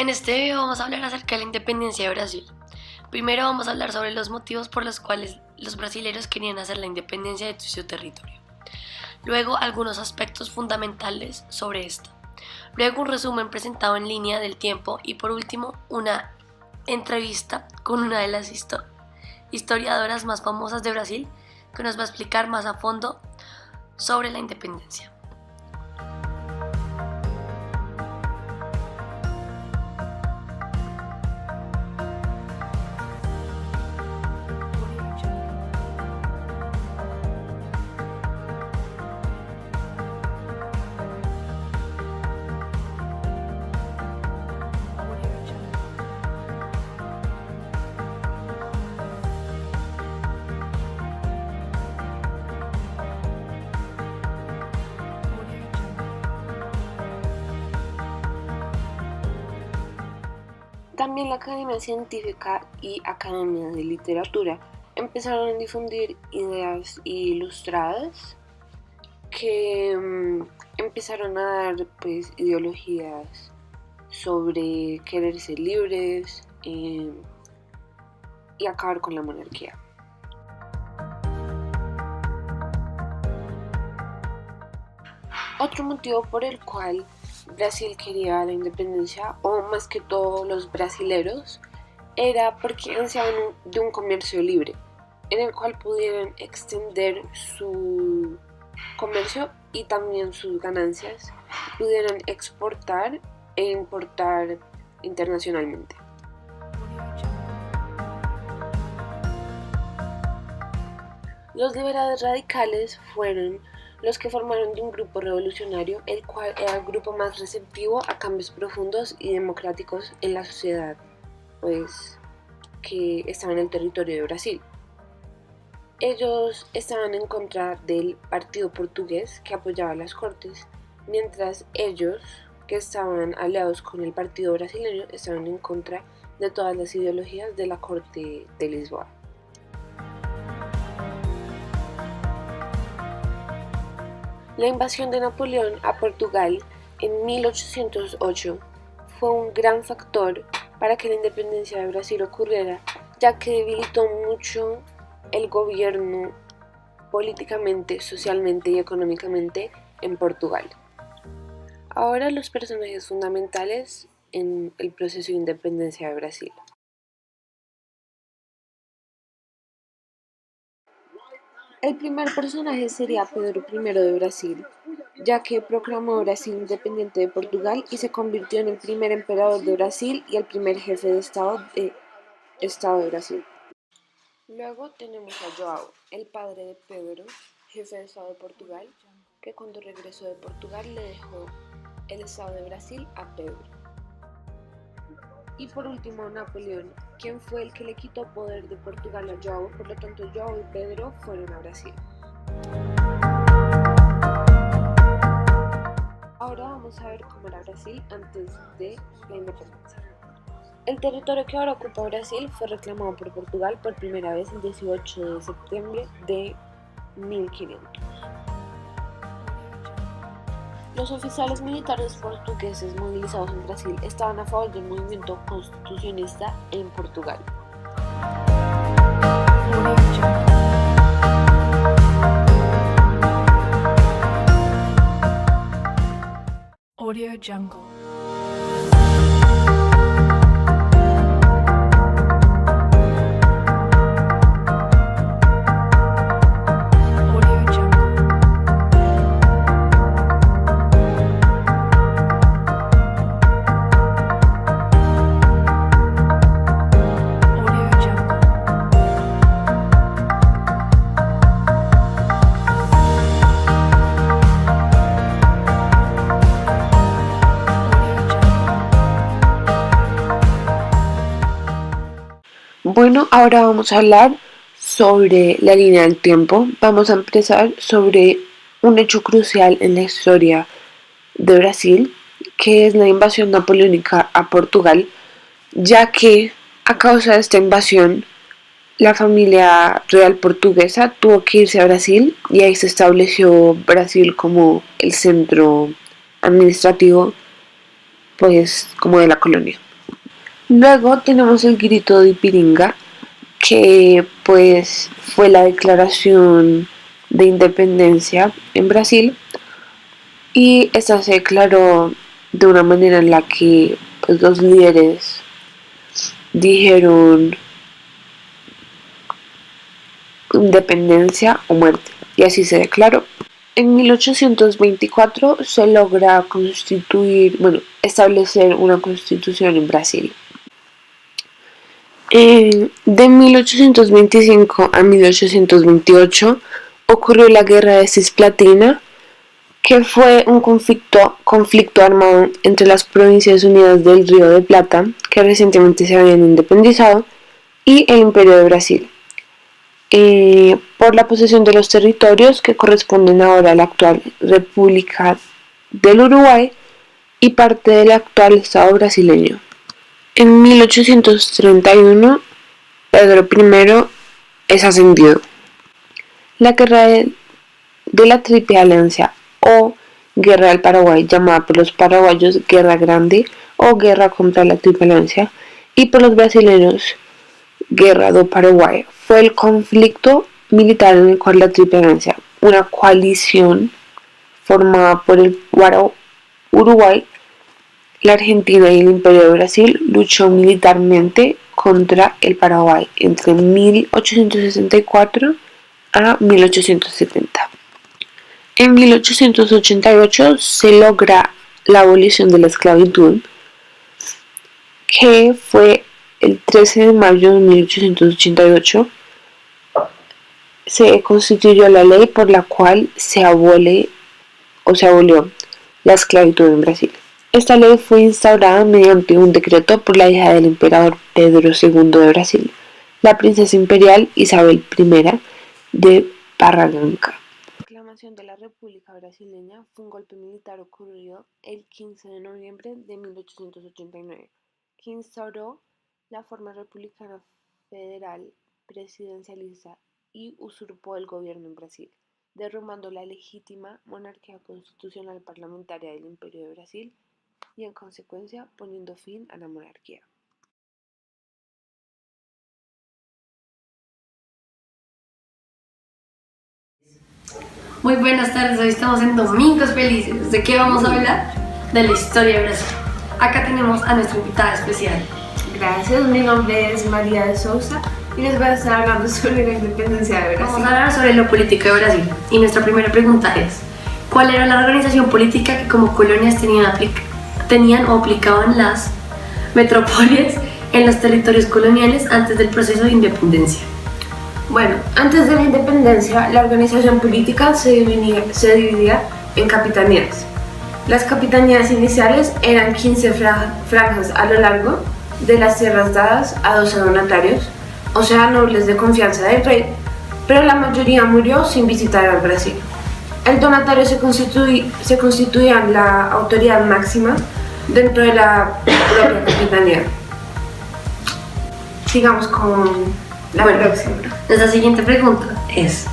En este video vamos a hablar acerca de la independencia de Brasil. Primero vamos a hablar sobre los motivos por los cuales los brasileños querían hacer la independencia de su territorio. Luego algunos aspectos fundamentales sobre esto. Luego un resumen presentado en línea del tiempo y por último una entrevista con una de las historiadoras más famosas de Brasil que nos va a explicar más a fondo sobre la independencia. También la Academia Científica y Academia de Literatura empezaron a difundir ideas ilustradas que empezaron a dar ideologías sobre querer ser libres y acabar con la monarquía. Otro motivo por el cual Brasil quería la independencia, o más que todo los brasileros, era porque ansiaban de un comercio libre, en el cual pudieran extender su comercio y también sus ganancias, pudieran exportar e importar internacionalmente. Los liberales radicales fueron los que formaron de un grupo revolucionario, el cual era el grupo más receptivo a cambios profundos y democráticos en la sociedad, que estaba en el territorio de Brasil. Ellos estaban en contra del partido portugués que apoyaba las cortes, mientras ellos, que estaban aliados con el partido brasileño, estaban en contra de todas las ideologías de la corte de Lisboa. La invasión de Napoleón a Portugal en 1808 fue un gran factor para que la independencia de Brasil ocurriera, ya que debilitó mucho el gobierno políticamente, socialmente y económicamente en Portugal. Ahora los personajes fundamentales en el proceso de independencia de Brasil. El primer personaje sería Pedro I de Brasil, ya que proclamó Brasil independiente de Portugal y se convirtió en el primer emperador de Brasil y el primer jefe de Estado de Brasil. Luego tenemos a João, el padre de Pedro, jefe de Estado de Portugal, que cuando regresó de Portugal le dejó el Estado de Brasil a Pedro. Y por último Napoleón, quien fue el que le quitó poder de Portugal a João, por lo tanto João y Pedro fueron a Brasil. Ahora vamos a ver cómo era Brasil antes de la independencia. El territorio que ahora ocupa Brasil fue reclamado por Portugal por primera vez el 18 de septiembre de 1500. Los oficiales militares portugueses movilizados en Brasil estaban a favor del movimiento constitucionalista en Portugal. Audio Jungle. Bueno, ahora vamos a hablar sobre la línea del tiempo. Vamos a empezar sobre un hecho crucial en la historia de Brasil, que es la invasión napoleónica a Portugal, ya que a causa de esta invasión la familia real portuguesa tuvo que irse a Brasil y ahí se estableció Brasil como el centro administrativo, como de la colonia. Luego tenemos el grito de Ipiringa, que pues fue la declaración de independencia en Brasil, y esta se declaró de una manera en la que pues, los líderes dijeron independencia o muerte, y así se declaró. En 1824 se logra establecer una constitución en Brasil. De 1825 a 1828 ocurrió la Guerra de Cisplatina, que fue un conflicto armado entre las Provincias Unidas del Río de Plata, que recientemente se habían independizado, y el Imperio de Brasil, por la posesión de los territorios que corresponden ahora a la actual República del Uruguay y parte del actual Estado brasileño. En 1831, Pedro I es ascendido. La guerra de la Triple Alianza o Guerra del Paraguay, llamada por los paraguayos Guerra Grande o Guerra contra la Triple Alianza, y por los brasileños Guerra do Paraguay, fue el conflicto militar en el cual la Triple Alianza, una coalición formada por el Uruguay, la Argentina y el Imperio de Brasil, luchó militarmente contra el Paraguay entre 1864 a 1870. En 1888 se logra la abolición de la esclavitud, que fue el 13 de mayo de 1888. Se constituyó la ley por la cual se abolió la esclavitud en Brasil. Esta ley fue instaurada mediante un decreto por la hija del emperador Pedro II de Brasil, la princesa imperial Isabel I de Barranca. La proclamación de la República Brasileña fue un golpe militar ocurrido el 15 de noviembre de 1889, que instauró la forma republicana federal presidencialista y usurpó el gobierno en Brasil, derrumbando la legítima monarquía constitucional parlamentaria del Imperio de Brasil y en consecuencia poniendo fin a la monarquía. Muy buenas tardes, hoy estamos en Domingos Felices. ¿De qué vamos a hablar? De la historia de Brasil. Acá tenemos a nuestra invitada especial. Gracias, mi nombre es María de Sousa y les voy a estar hablando sobre la independencia de Brasil. Vamos a hablar sobre lo político de Brasil. Y nuestra primera pregunta es: ¿cuál era la organización política que como colonias tenían o aplicaban las metrópolis en los territorios coloniales antes del proceso de independencia? Bueno, antes de la independencia, la organización política se dividía en capitanías. Las capitanías iniciales eran 15 franjas a lo largo de las tierras dadas a 12 donatarios, o sea, nobles de confianza del rey, pero la mayoría murió sin visitar al Brasil. El donatario se constituía en la autoridad máxima dentro de la propia capitanía. Sigamos con la próxima. Nuestra siguiente pregunta es: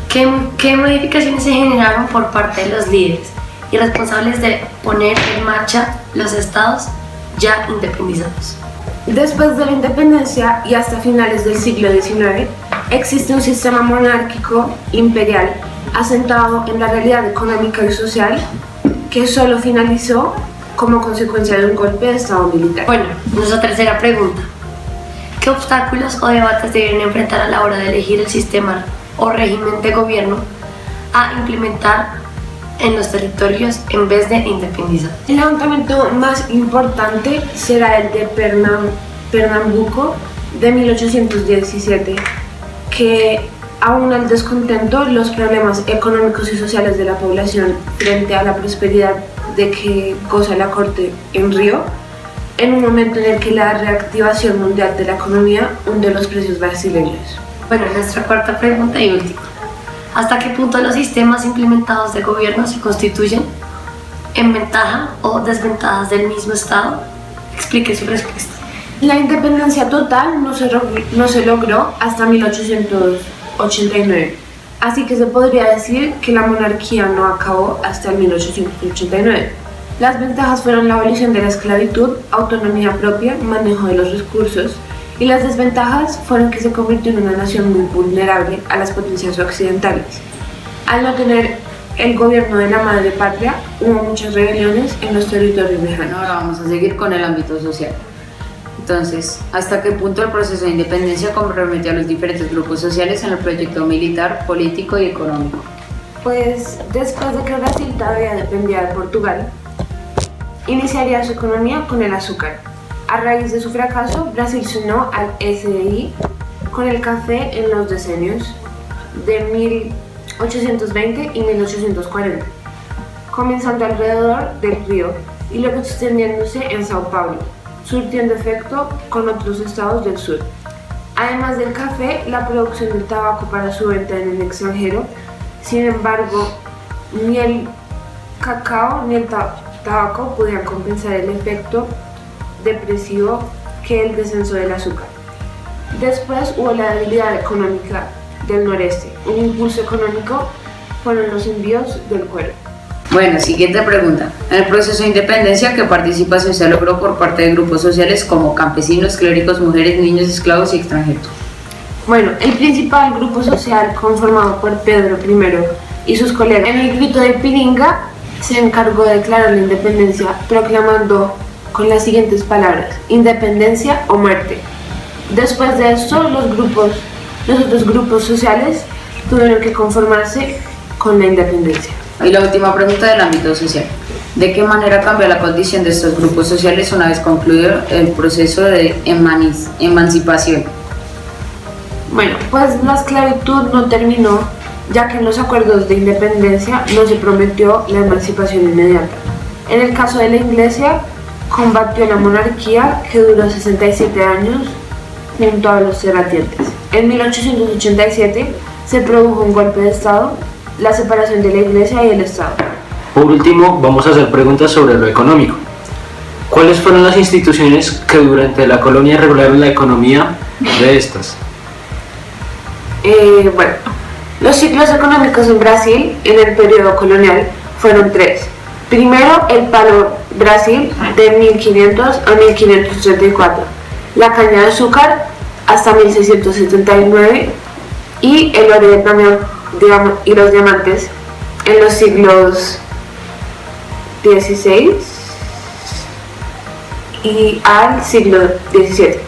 ¿qué modificaciones se generaron por parte de los líderes y responsables de poner en marcha los estados ya independizados? Después de la independencia y hasta finales del siglo XIX, existe un sistema monárquico imperial asentado en la realidad económica y social que solo finalizó como consecuencia de un golpe de estado militar. Bueno, nuestra tercera pregunta: ¿qué obstáculos o debates debieron enfrentar a la hora de elegir el sistema o régimen de gobierno a implementar en los territorios en vez de independizar? El levantamiento más importante será el de Pernambuco de 1817, que aúna el descontento, los problemas económicos y sociales de la población frente a la prosperidad de que goza la corte en Río, en un momento en el que la reactivación mundial de la economía hunde los precios brasileños. Bueno, nuestra cuarta pregunta y última: ¿hasta qué punto los sistemas implementados de gobierno se constituyen en ventaja o desventajas del mismo Estado? Explique su respuesta. La independencia total no se logró hasta 1889, así que se podría decir que la monarquía no acabó hasta el 1889. Las ventajas fueron la abolición de la esclavitud, autonomía propia, manejo de los recursos, y las desventajas fueron que se convirtió en una nación muy vulnerable a las potencias occidentales. Al no tener el gobierno de la madre patria, hubo muchas rebeliones en los territorios lejanos. Ahora vamos a seguir con el ámbito social. Entonces, ¿hasta qué punto el proceso de independencia comprometió a los diferentes grupos sociales en el proyecto militar, político y económico? Pues después de que Brasil todavía dependía de Portugal, iniciaría su economía con el azúcar. A raíz de su fracaso, Brasil se unió al SDI con el café en los decenios de 1820 y 1840, comenzando alrededor del río y luego extendiéndose en Sao Paulo, surtiendo efecto con otros estados del sur. Además del café, la producción del tabaco para su venta en el extranjero. Sin embargo, ni el cacao ni el tabaco podían compensar el efecto depresivo que el descenso del azúcar. Después hubo la debilidad económica del noreste. Un impulso económico fueron los envíos del cuero. Bueno, siguiente pregunta. En el proceso de independencia, ¿qué participación se logró por parte de grupos sociales como campesinos, clérigos, mujeres, niños, esclavos y extranjeros? Bueno, el principal grupo social conformado por Pedro I y sus colegas en el grito de Piringa se encargó de declarar la independencia proclamando con las siguientes palabras: independencia o muerte. Después de esto, los otros grupos sociales tuvieron que conformarse con la independencia. Y la última pregunta del ámbito social. ¿De qué manera cambió la condición de estos grupos sociales una vez concluido el proceso de emancipación? Bueno, pues la esclavitud no terminó, ya que en los acuerdos de independencia no se prometió la emancipación inmediata. En el caso de la Iglesia, combatió la monarquía, que duró 67 años junto a los terratenientes. En 1887 se produjo un golpe de Estado, la separación de la Iglesia y el Estado. Por último, vamos a hacer preguntas sobre lo económico. ¿Cuáles fueron las instituciones que durante la colonia regularon la economía de estas? Bueno, los ciclos económicos en Brasil en el periodo colonial fueron tres. Primero, el palo Brasil de 1500 a 1534, la caña de azúcar hasta 1679 y el oro y los diamantes en los siglos XVI y al siglo XVII.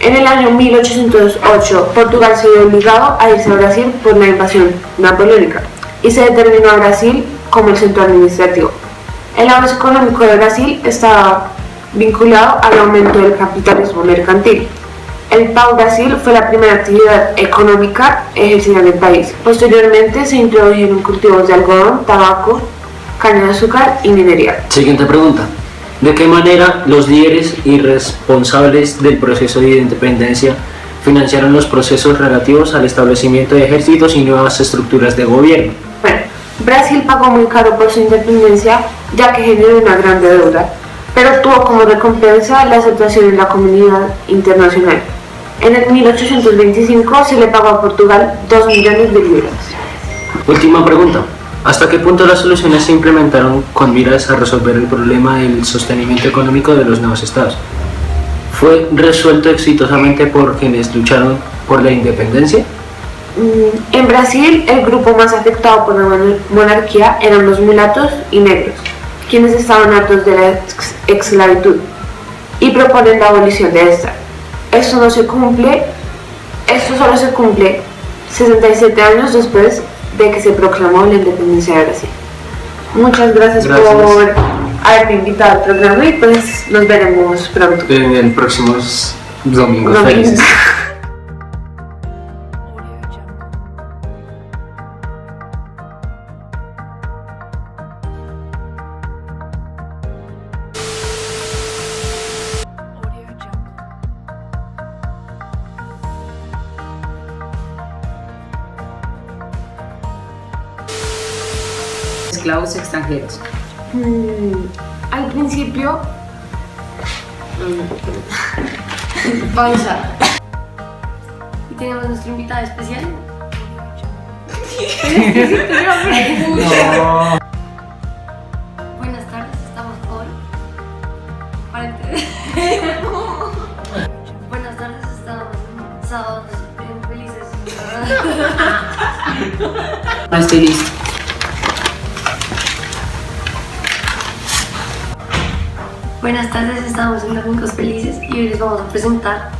En el año 1808, Portugal se vio obligado a irse a Brasil por la invasión napoleónica y se determinó a Brasil como el centro administrativo. El avance económico de Brasil estaba vinculado al aumento del capitalismo mercantil. El pau-brasil fue la primera actividad económica ejercida en el país. Posteriormente se introdujeron cultivos de algodón, tabaco, caña de azúcar y minería. Siguiente pregunta. ¿De qué manera los líderes y responsables del proceso de independencia financiaron los procesos relativos al establecimiento de ejércitos y nuevas estructuras de gobierno? Bueno, Brasil pagó muy caro por su independencia, ya que generó una gran deuda, pero tuvo como recompensa la aceptación en la comunidad internacional. En el 1825 se le pagó a Portugal 2 millones de libras. Última pregunta. ¿Hasta qué punto las soluciones se implementaron con miras a resolver el problema del sostenimiento económico de los nuevos estados? ¿Fue resuelto exitosamente por quienes lucharon por la independencia? En Brasil, el grupo más afectado por la monarquía eran los mulatos y negros, quienes estaban hartos de la esclavitud y proponen la abolición de esta. Esto solo se cumple 67 años después de que se proclamó la independencia de Brasil. Muchas gracias por haberme invitado al programa y pues nos veremos pronto. En el próximo domingo. Felices. Esclavos extranjeros. Al principio, Pausa. Y tenemos nuestra invitada especial. Buenas tardes, estamos Buenas tardes, estamos en sábados bien felices. No estoy listo. Buenas tardes, estamos en Domingos Felices y hoy les vamos a presentar